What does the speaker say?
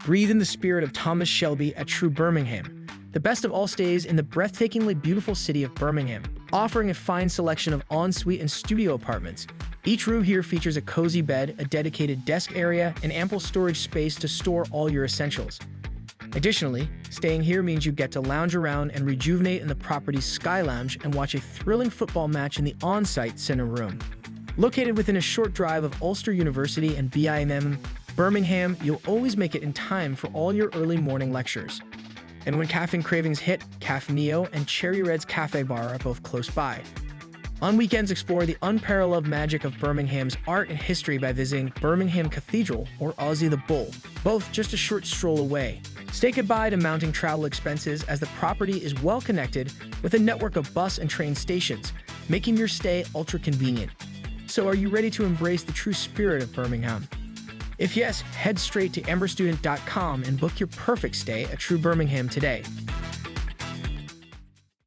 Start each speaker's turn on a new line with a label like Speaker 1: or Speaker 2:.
Speaker 1: Breathe in the spirit of Thomas Shelby at True Birmingham. The best of all stays in the breathtakingly beautiful city of Birmingham, offering a fine selection of ensuite and studio apartments. Each room here features a cozy bed, a dedicated desk area, and ample storage space to store all your essentials. Additionally, staying here means you get to lounge around and rejuvenate in the property's Sky Lounge and watch a thrilling football match in the on-site center room. Located within a short drive of Ulster University and BIMM, Birmingham, you'll always make it in time for all your early morning lectures. And when caffeine cravings hit, Caf Neo and Cherry Red's Cafe Bar are both close by. On weekends, explore the unparalleled magic of Birmingham's art and history by visiting Birmingham Cathedral or Aussie the Bull, both just a short stroll away. Say goodbye to mounting travel expenses as the property is well connected with a network of bus and train stations, making your stay ultra convenient. So are you ready to embrace the true spirit of Birmingham? If yes, head straight to amberstudent.com and book your perfect stay at True Birmingham today.